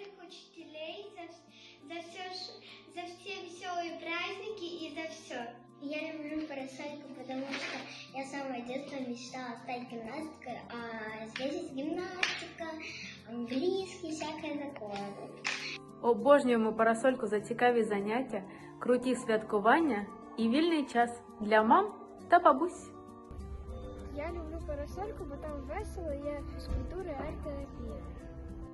всех учителей, за все веселые праздники и за все. Я люблю парасольку, потому что я с самого детства мечтала стать гимнасткой, а здесь гимнастика, английский, всякое такое. Обожнюємо парасольку за цікаві заняття, круті святкування і вільний час для мам та бабусь. Я люблю парасольку, бо там весело, є фізкультура і арт-терапія.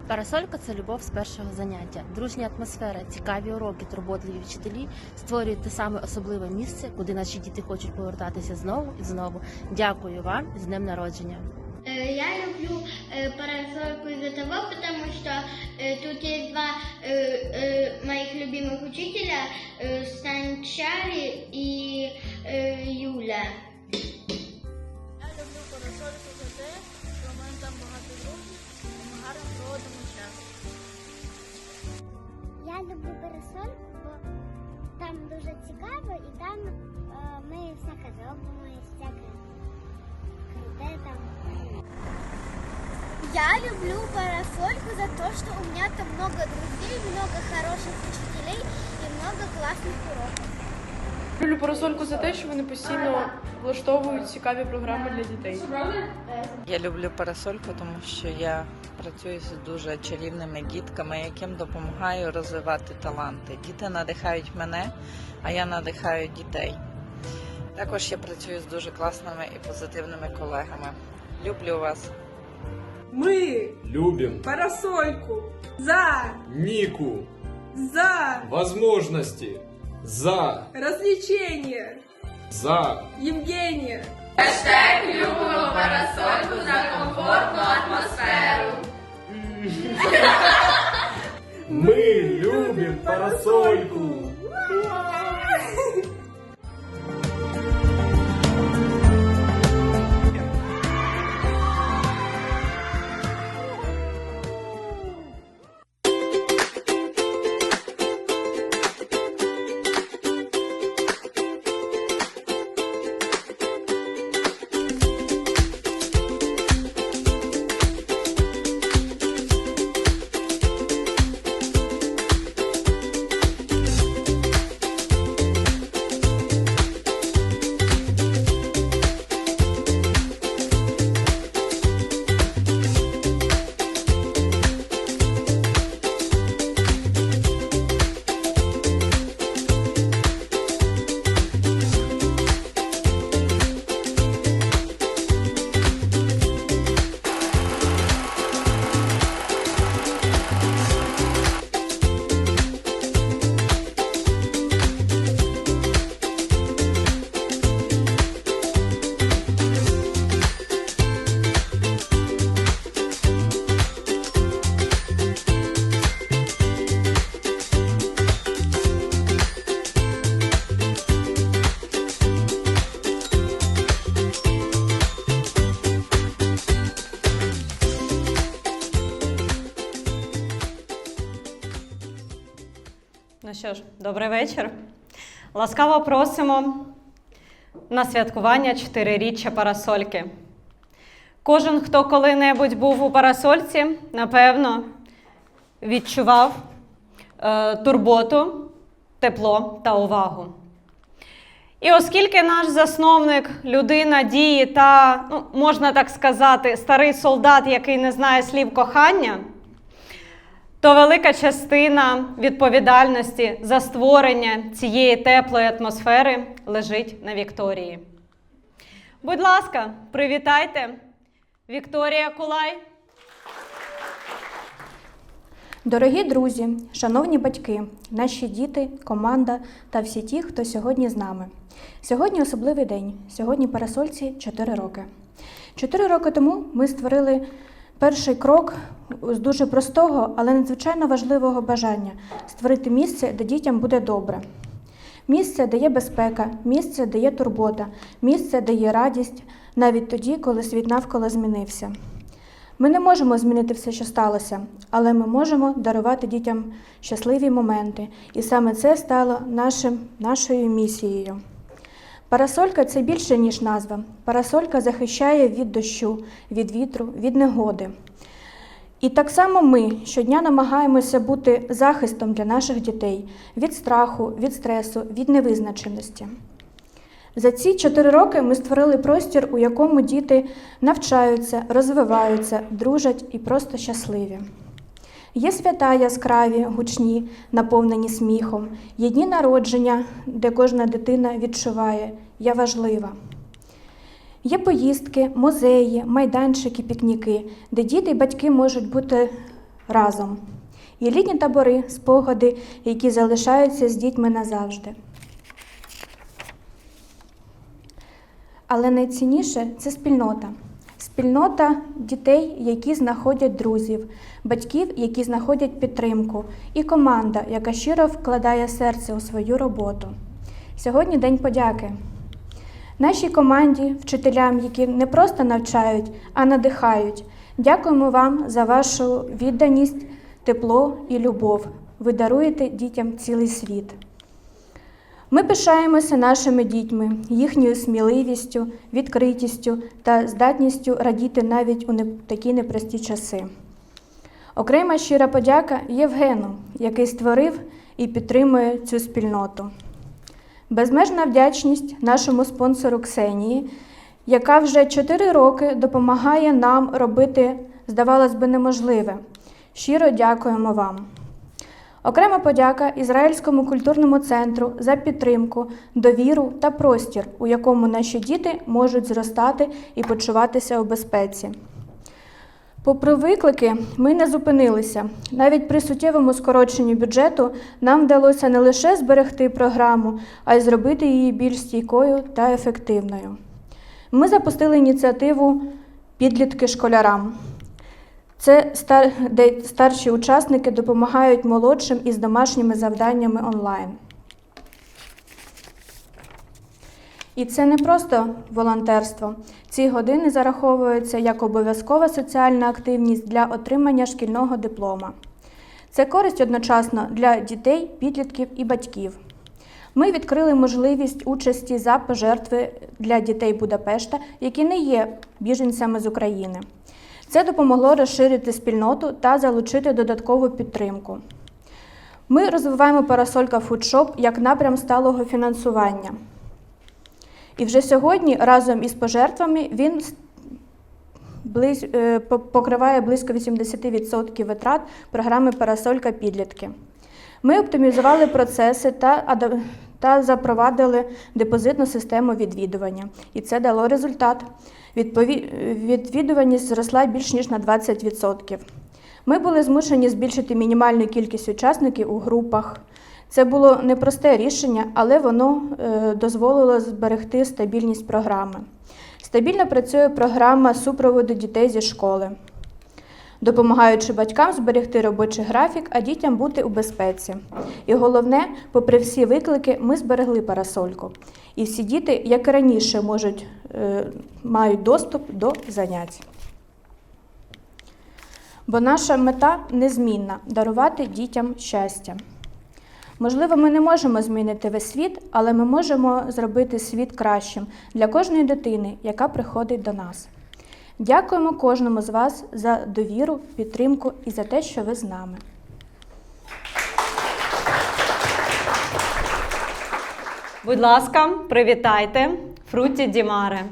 Парасолька – це любов з першого заняття. Дружня атмосфера, цікаві уроки, турботливі вчителі створюють те саме особливе місце, куди наші діти хочуть повертатися знову і знову. Дякую вам з днем народження! Я люблю парасольку из-за того, потому что тут есть два моих любимых учителя, Санчари и Юля. Я люблю парасольку за те, що в мене там багато друзів, і ми гарно проводимо час. Я люблю парасольку, бо там дуже цікаво і там ми всяке робимо, і всяке круте там. Я люблю парасольку за то, что у меня там много друзей, много хороших учителей и много классных уроков. Люблю парасольку за те, що вони постійно влаштовують цікаві програми для дітей. Я люблю парасольку, тому що я працюю з дуже чарівними дітками, яким допомагаю розвивати таланти. Діти надихають мене, а я надихаю дітей. Також я працюю з дуже класними і позитивними колегами. Люблю вас! Мы любим парасольку за Нику, за возможности, за развлечение за Евгения. Любимо парасольку за комфортну атмосферу. Мы любим парасольку. Ну що ж, добрий вечір. Ласкаво просимо на святкування 4-річчя парасольки. Кожен, хто коли-небудь був у парасольці, напевно, відчував турботу, тепло та увагу. І оскільки наш засновник – людина дії та, можна так сказати, старий солдат, який не знає слів кохання, то велика частина відповідальності за створення цієї теплої атмосфери лежить на Вікторії. Будь ласка, привітайте Вікторія Кулай. Дорогі друзі, шановні батьки, наші діти, команда та всі ті, хто сьогодні з нами. Сьогодні особливий день. Сьогодні парасольці 4 роки. 4 роки тому ми створили перший крок з дуже простого, але надзвичайно важливого бажання – створити місце, де дітям буде добре. Місце, де є безпека, місце, де є турбота, місце, де є радість, навіть тоді, коли світ навколо змінився. Ми не можемо змінити все, що сталося, але ми можемо дарувати дітям щасливі моменти. І саме це стало нашою місією. Парасолька – це більше, ніж назва. Парасолька захищає від дощу, від вітру, від негоди. І так само ми щодня намагаємося бути захистом для наших дітей від страху, від стресу, від невизначеності. За ці 4 роки ми створили простір, у якому діти навчаються, розвиваються, дружать і просто щасливі. Є свята яскраві, гучні, наповнені сміхом, є дні народження, де кожна дитина відчуває «я важлива». Є поїздки, музеї, майданчики, пікніки, де діти і батьки можуть бути разом. Є літні табори, спогади, які залишаються з дітьми назавжди. Але найцінніше – це спільнота. Спільнота дітей, які знаходять друзів, батьків, які знаходять підтримку, і команда, яка щиро вкладає серце у свою роботу. Сьогодні День подяки. Нашій команді, вчителям, які не просто навчають, а надихають, дякуємо вам за вашу відданість, тепло і любов. Ви даруєте дітям цілий світ. Ми пишаємося нашими дітьми, їхньою сміливістю, відкритістю та здатністю радіти навіть у такі непрості часи. Окрема щира подяка Євгену, який створив і підтримує цю спільноту. Безмежна вдячність нашому спонсору Ксенії, яка вже 4 роки допомагає нам робити, здавалось би, неможливе. Щиро дякуємо вам. Окрема подяка Ізраїльському культурному центру за підтримку, довіру та простір, у якому наші діти можуть зростати і почуватися у безпеці. Попри виклики, ми не зупинилися. Навіть при суттєвому скороченні бюджету нам вдалося не лише зберегти програму, а й зробити її більш стійкою та ефективною. Ми запустили ініціативу «Підлітки школярам». Це де старші учасники допомагають молодшим із домашніми завданнями онлайн. І це не просто волонтерство. Ці години зараховуються як обов'язкова соціальна активність для отримання шкільного диплома. Це користь одночасно для дітей, підлітків і батьків. Ми відкрили можливість участі за пожертви для дітей Будапешта, які не є біженцями з України. Це допомогло розширити спільноту та залучити додаткову підтримку. Ми розвиваємо «Парасолька Фудшоп» як напрям сталого фінансування. І вже сьогодні разом із пожертвами він покриває близько 80% витрат програми «Парасолька Підлітки». Ми оптимізували процеси та запровадили депозитну систему відвідування. І це дало результат. Відвідуваність зросла більш ніж на 20%. Ми були змушені збільшити мінімальну кількість учасників у групах. Це було непросте рішення, але воно дозволило зберегти стабільність програми. Стабільно працює програма супроводу дітей зі школи, допомагаючи батькам зберегти робочий графік, а дітям бути у безпеці. І головне, попри всі виклики, ми зберегли парасольку. І всі діти, як і раніше, мають доступ до занять. Бо наша мета незмінна – дарувати дітям щастя. Можливо, ми не можемо змінити весь світ, але ми можемо зробити світ кращим для кожної дитини, яка приходить до нас. Дякуємо кожному з вас за довіру, підтримку і за те, що ви з нами. Будь ласка, привітайте Фруті ді Маре.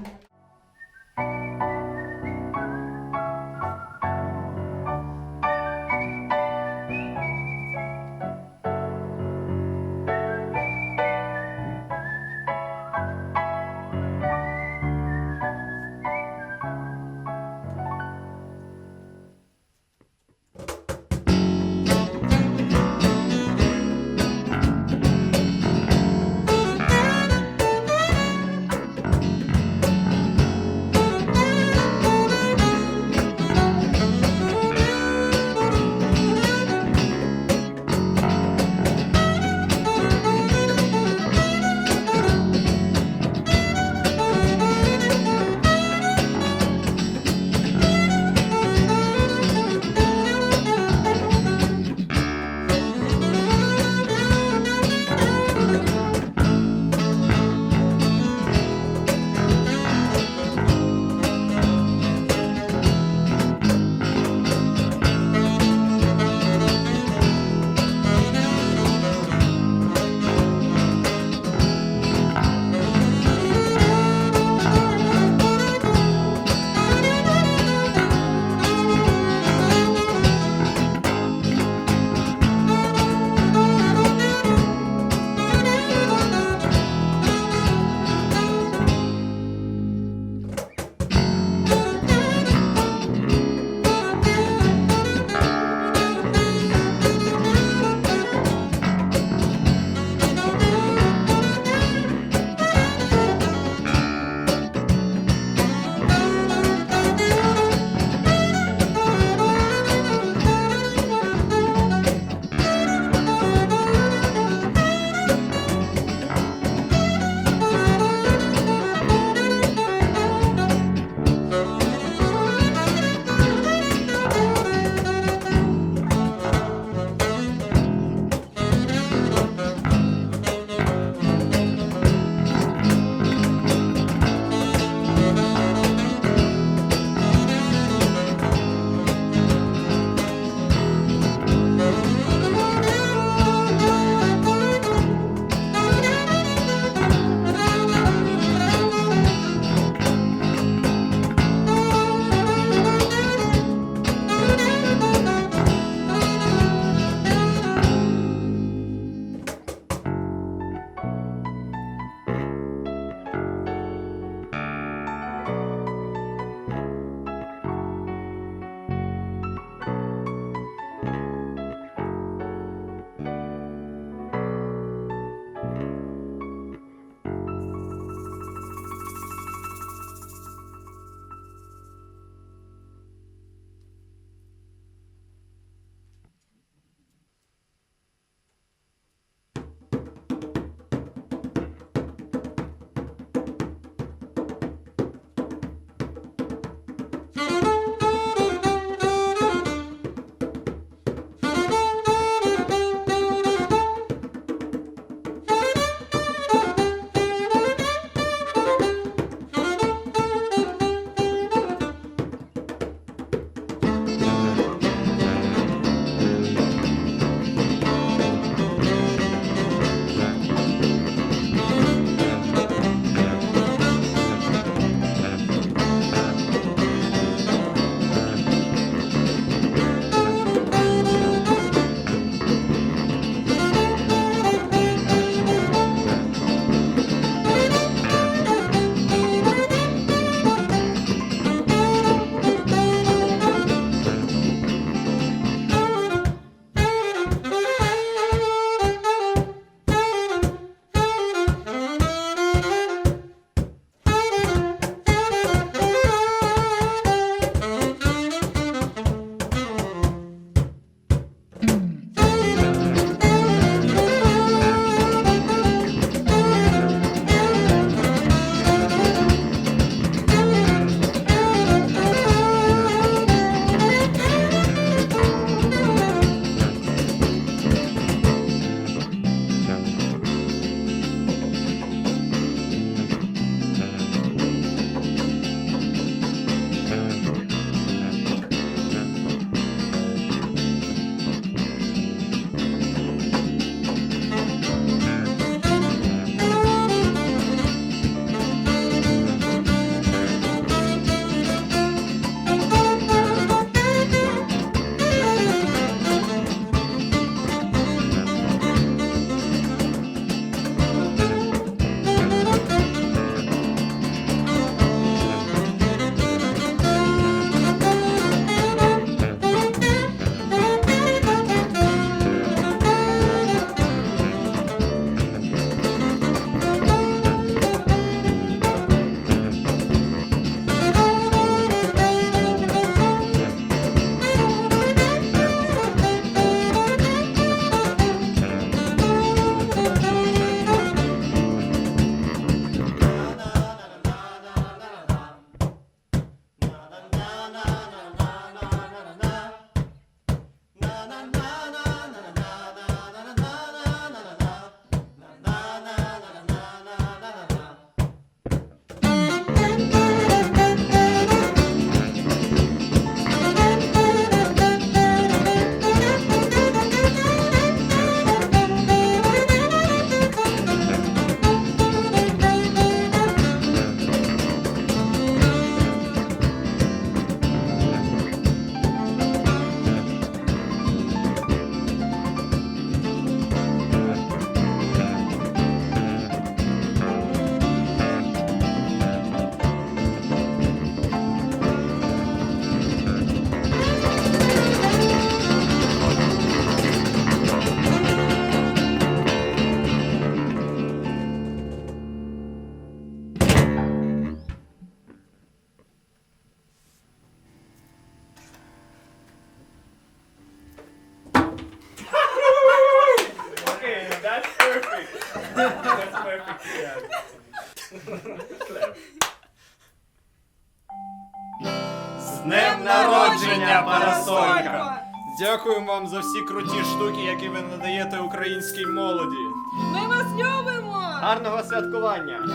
З днем народження, Парасолька! Дякую вам за всі круті штуки, які ви надаєте українській молоді. Ми вас любимо! Гарного святкування!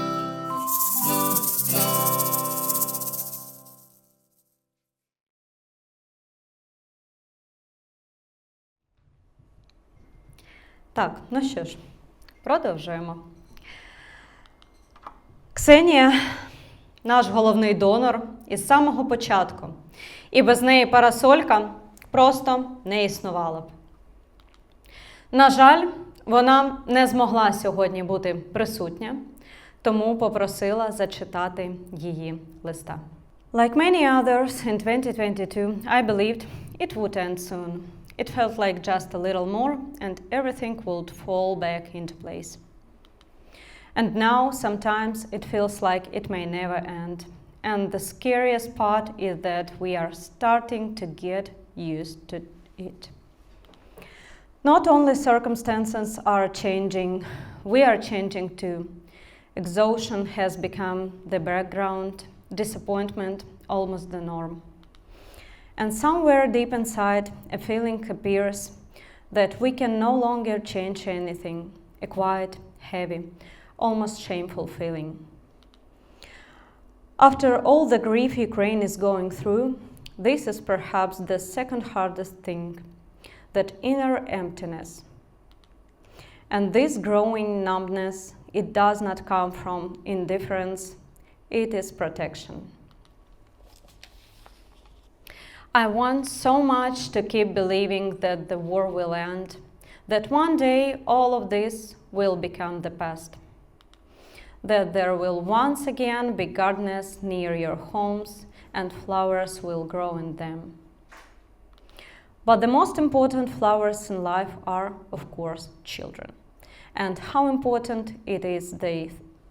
Так, ну що ж, продовжуємо. Ксенія – наш головний донор із самого початку. І без неї Парасолька просто не існувала б. На жаль, вона не змогла сьогодні бути присутня, тому попросила зачитати її листа. Like many others in 2022, I believed it would end soon. It felt like just a little more and everything would fall back into place. And now sometimes it feels like it may never end. And the scariest part is that we are starting to get used to it. Not only circumstances are changing, we are changing too. Exhaustion has become the background, disappointment almost the norm. And somewhere deep inside, a feeling appears that we can no longer change anything, a quiet, heavy, almost shameful feeling. After all the grief Ukraine is going through, this is perhaps the second hardest thing, that inner emptiness. And this growing numbness, it does not come from indifference, it is protection. I want so much to keep believing that the war will end, that one day all of this will become the past, that there will once again be gardens near your homes and flowers will grow in them. But the most important flowers in life are, of course, children, and how important it is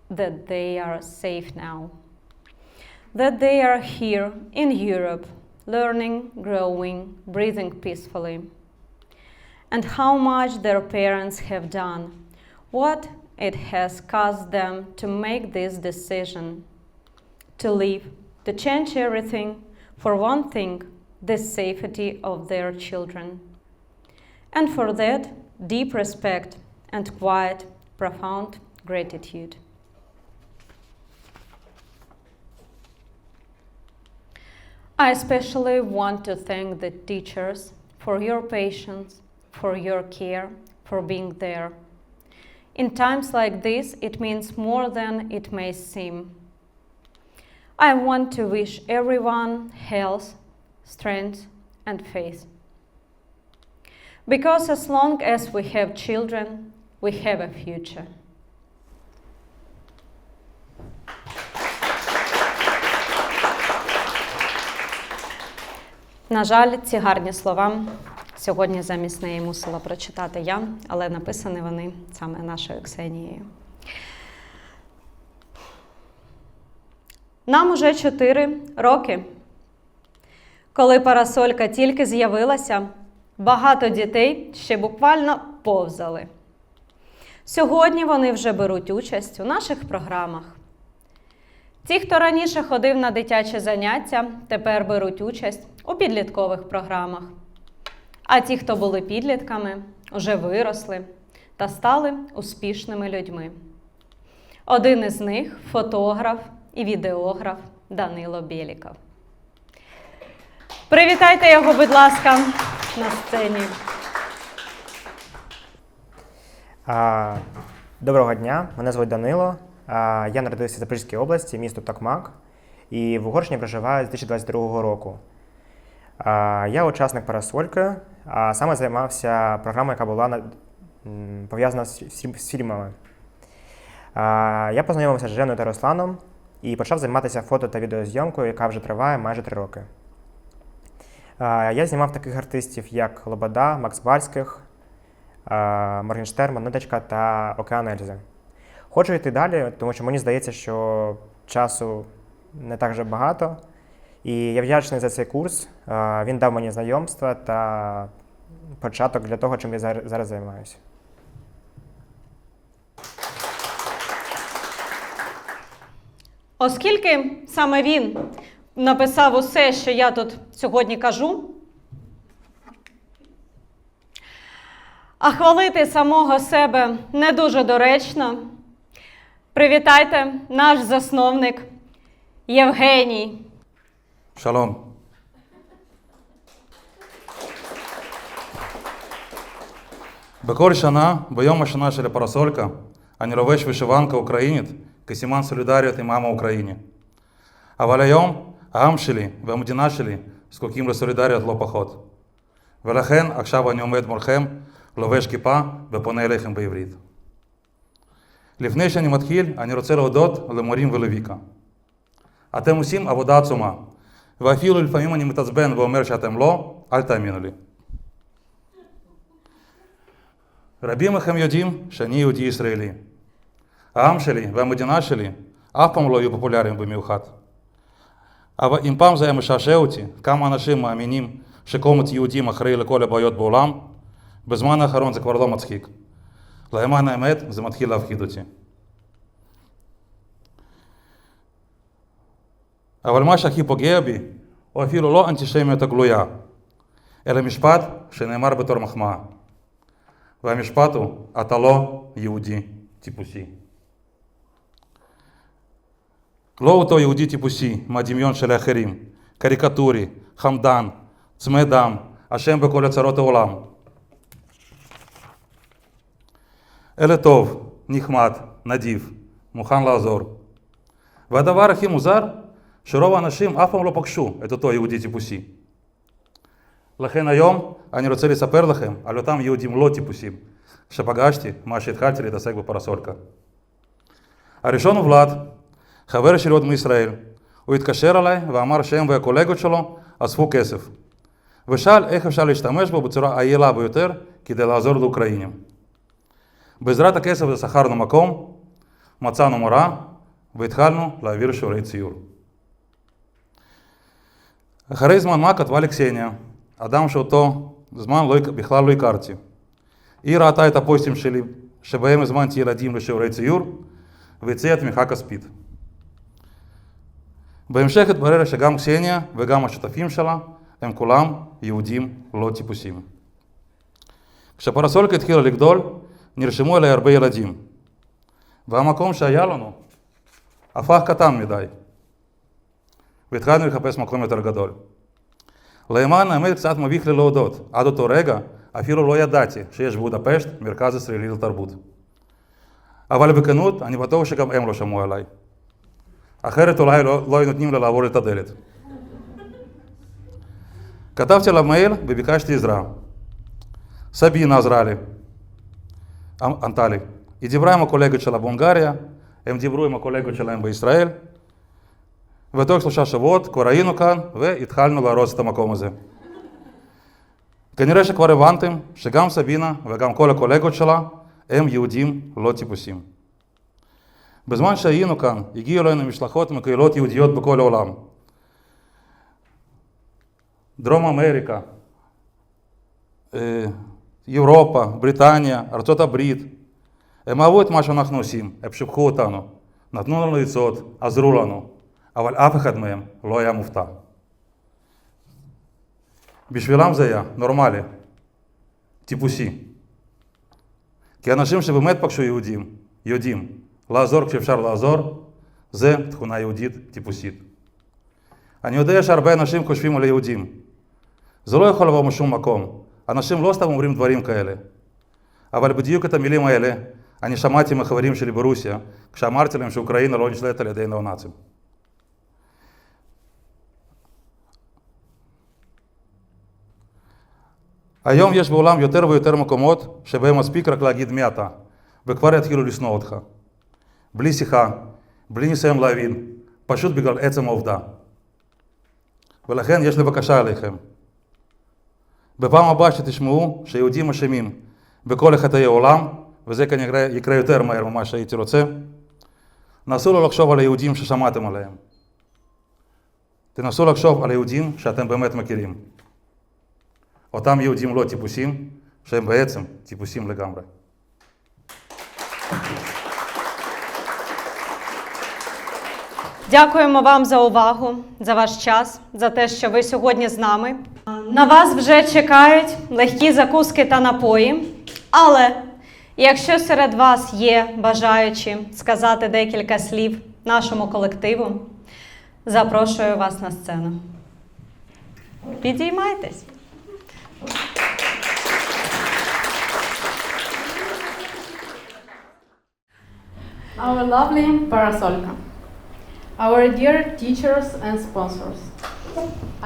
that they are safe now, that they are here in Europe, learning, growing, breathing peacefully, and how much their parents have done, what it has caused them to make this decision, to leave, to change everything, for one thing, the safety of their children. And for that, deep respect and quiet, profound gratitude. I especially want to thank the teachers for your patience, for your care, for being there. In times like this, it means more than it may seem. I want to wish everyone health, strength, and faith. Because as long as we have children, we have a future. На жаль, ці гарні слова сьогодні замість неї мусила прочитати я, але написані вони саме нашою Ксенією. Нам уже 4 роки. Коли Парасолька тільки з'явилася, багато дітей ще буквально повзали. Сьогодні вони вже беруть участь у наших програмах. Ті, хто раніше ходив на дитячі заняття, тепер беруть участь у підліткових програмах. А ті, хто були підлітками, уже виросли та стали успішними людьми. Один із них – фотограф і відеограф Данило Бєліков. Привітайте його, будь ласка, на сцені. Доброго дня, мене звуть Данило. Я народився в Запорізькій області, місто Токмак, і в Угорщині проживаю з 2022 року. Я учасник Парасольки, а саме займався програмою, яка була пов'язана з фільмами. Я познайомився з Женою та Русланом і почав займатися фото та відеозйомкою, яка вже триває майже 3 роки. Я знімав таких артистів, як Лобода, Макс Барських, Моргенштерн, Монеточка та Океан Ельзи. Хочу йти далі, тому що мені здається, що часу не так вже багато. І я вдячний за цей курс. Він дав мені знайомства та початок для того, чим я зараз займаюся. Оскільки саме він написав усе, що я тут сьогодні кажу, а хвалити самого себе не дуже доречно, привітайте наш засновник Євгеній. שלום. בכל שנה, ביום השנה של הפרסולקה, אני לובש ושיבנקה אוקראינית כסימן סולידריות עם העם האוקראיני. אבל היום, העם שלי והמדינה שלי זקוקים לסולידריות לא פחות. ולכן, עכשיו אני עומד מולכם, לובש כיפה ופונה אליכם בעברית. לפני שאני מתחיל, אני רוצה להודות למורים ולויקה. אתם עושים עבודה עצומה. ואפילו לפעמים אני מתעצבן ואומר שאתם לא, אל תאמינו לי. רבים מכם יודעים שאני יהודי ישראלי. העם שלי והמדינה שלי אף פעם לא היו פופולריים במיוחד. אבל אם פעם זה היה משעשע אותי, כמה אנשים מאמינים שקומץ יהודים אחראי לכל הבעיות בעולם, בזמן האחרון זה כבר לא מצחיק. למען האמת, זה מתחיל להפחיד אותי. אבל מה שהכי פוגע בי, הוא אפילו לא אנטישמיות הגלויה, אלא משפט שנאמר בתור מחמאה. והמשפט הוא, אתה לא יהודי טיפוסי. לא אותו יהודי טיפוסי מהדמיון של האחרים, קריקטורי, חמדן, צמא דם, אשם בכל הצרות העולם. אלא טוב, נחמד, נדיב, מוכן לעזור. והדבר הכי מוזר, שרוב האנשים אף פעם לא פגשו את אותו יהודי טיפוסי. לכן היום אני רוצה לספר לכם על אותם יהודים לא טיפוסים שפגשתי מה שהתחלתי להתעסק בפרסולקה. הראשון הוא ולד, חבר שלי עוד מישראל. הוא התקשר אליי ואמר שהם והקולגות שלו אספו כסף. ושאל איך אפשר להשתמש בו בצורה היעילה ביותר כדי לעזור לאוקראינים. בעזרת הכסף הזה שכרנו מקום, מצאנו מורה והתחלנו להעביר שיעורי ציור. אחרי זמן מה כתבה לי קסניה, אדם שאותו זמן בכלל לא הכרתי. היא ראתה את הפוסטים שלי שבהם הזמנתי ילדים לשיעורי ציור והציעה תמיכה כספית. בהמשך התברר שגם קסניה וגם השותפים שלה הם כולם יהודים לא טיפוסים. כשפרסולקה התחילה לגדול, נרשמו אליי הרבה ילדים. והמקום שהיה לנו הפך קטן מדי. והתחלנו לחפש מקום יותר גדול. למען האמת קצת מביך לי להודות. עד אותו רגע אפילו לא ידעתי שיש בבודפשט מרכז ישראלי לתרבות. אבל בכנות אני בטוח שגם הם לא שמעו עליי. אחרת אולי לא היו נותנים לי לעבור את הדלת. כתבתי לה מייל וביקשתי עזרה. סבינה עזרה לי. ענתה לי. היא דיברה עם הקולגות שלה בהונגריה, הם דיברו עם הקולגות שלהם בישראל, ותוך 3 שבועות כבר היינו כאן והתחלנו להרוס את המקום הזה. כנראה שכבר הבנתם שגם סבינה וגם כל הקולגות שלה הם יהודים לא טיפוסים. בזמן שהיינו כאן הגיעו אלינו משלחות מקהילות יהודיות בכל העולם. דרום אמריקה, אירופה, בריטניה, ארצות הברית. הם אהבו את מה שאנחנו עושים, הם שיבחו אותנו, נתנו לנו עצות, עזרו לנו, אבל אף אחד מהם לא היה מופתע. בשבילם זה היה נורמלי, טיפוסי. כי אנשים שבאמת פגשו יהודים, יודעים, לעזור כשאפשר לעזור, זה תכונה יהודית טיפוסית. אני יודע שהרבה אנשים חושבים על יהודים. זה לא יכול לבוא משום מקום. אנשים לא סתם אומרים דברים כאלה. אבל בדיוק את המילים האלה אני שמעתי מחברים שלי ברוסיה, כשאמרתי להם שאוקראינה לא נשלטת על ידי נאו-נאצים. היום יש בעולם יותר ויותר מקומות שבהם מספיק רק להגיד מי אתה, וכבר יתחילו לשנוא אותך. בלי שיחה, בלי ניסיון להבין, פשוט בגלל עצם העובדה. ולכן יש לי בקשה עליכם. בפעם הבאה שתשמעו שיהודים אשמים בכל חטאי העולם, וזה כנראה יקרה יותר מהר ממה שהייתי רוצה, נסו לא לחשוב על היהודים ששמעתם עליהם. תנסו לחשוב על היהודים שאתם באמת מכירים. אותם יהודים לא טיפוסים, שהם בעצם טיפוסים לגמרי. Дякуємо вам за увагу, за ваш час, за те, що ви сьогодні з нами. На вас вже чекають легкі закуски та напої, але якщо серед вас є бажаючі сказати декілька слів нашому колективу, запрошую вас на сцену. Підіймайтесь. Our lovely Parasolka, our dear teachers and sponsors.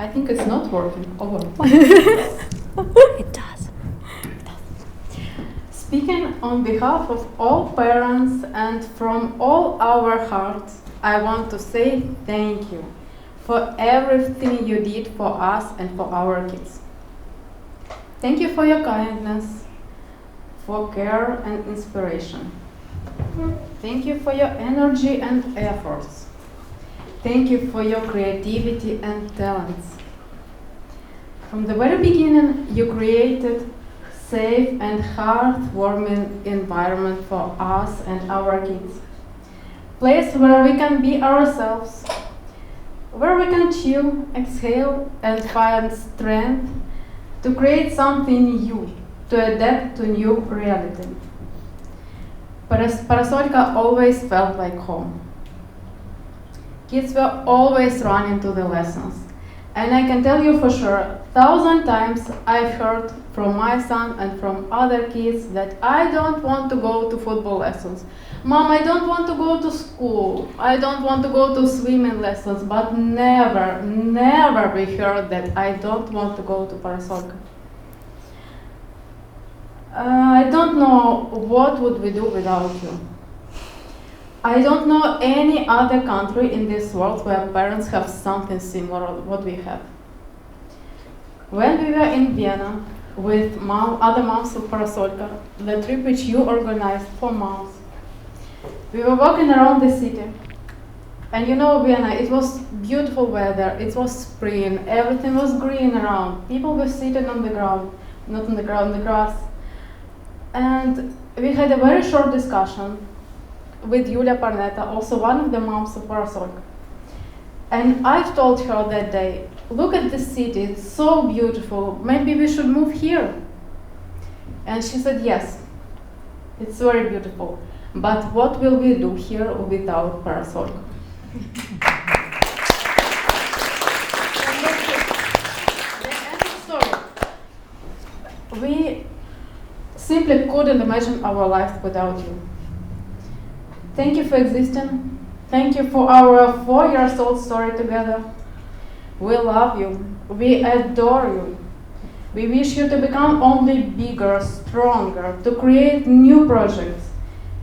I think it's not working. Oh, It does. Speaking on behalf of all parents and from all our hearts, I want to say thank you for everything you did for us and for our kids. Thank you for your kindness, for care and inspiration. Thank you for your energy and efforts. Thank you for your creativity and talents. From the very beginning, you created safe and heartwarming environment for us and our kids. Place where we can be ourselves, where we can chill, exhale, and find strength to create something new, to adapt to new reality. Parasolka always felt like home. Kids were always running to the lessons. And I can tell you for sure, 1,000 times I've heard from my son and from other kids that I don't want to go to football lessons. Mom, I don't want to go to school. I don't want to go to swimming lessons. But never, never we heard that I don't want to go to Parasolka. I don't know what would we do without you. I don't know any other country in this world where parents have something similar to what we have. When we were in Vienna with other moms of Parasolka, the trip which you organized for moms, we were walking around the city. And you know Vienna, it was beautiful weather, it was spring, everything was green around. People were sitting on the ground, not on the ground, the grass. And we had a very short discussion with Julia Parneta, also one of the moms of Parasolka. And I told her that day, look at this city, it's so beautiful, maybe we should move here. And she said, yes, it's very beautiful, but what will we do here without Parasolka? We simply couldn't imagine our life without you. Thank you for existing. Thank you for our 4-year-old story together. We love you. We adore you. We wish you to become only bigger, stronger, to create new projects,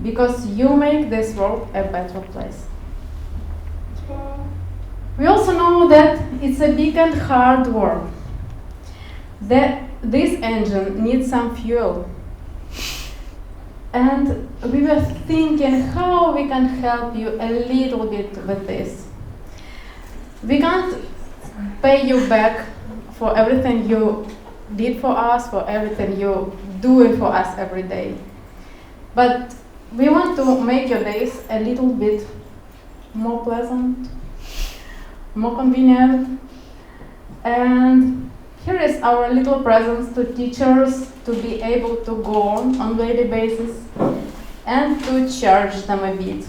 because you make this world a better place. We also know that it's a big and hard work. That this engine needs some fuel. And we were thinking how we can help you a little bit with this. We can't pay you back for everything you did for us, for everything you do for us every day. But we want to make your days a little bit more pleasant, more convenient. And here is our little presents to teachers to be able to go on daily basis and to charge them a bit.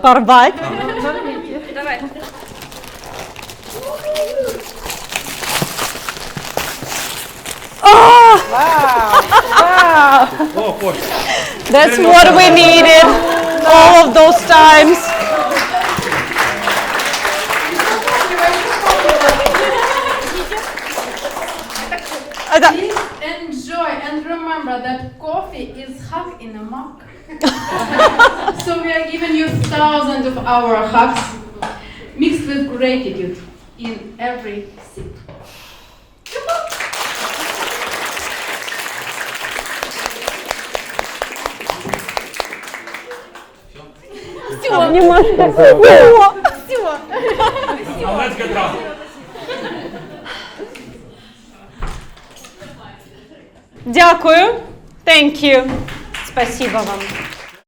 Порвать. Давай. That's what we needed all of those times. Please enjoy and remember that coffee is hug in a mug. So we are giving you thousands of our hugs mixed with gratitude in every sip. Обнімашка. Дякую. Thank you. Спасибо вам.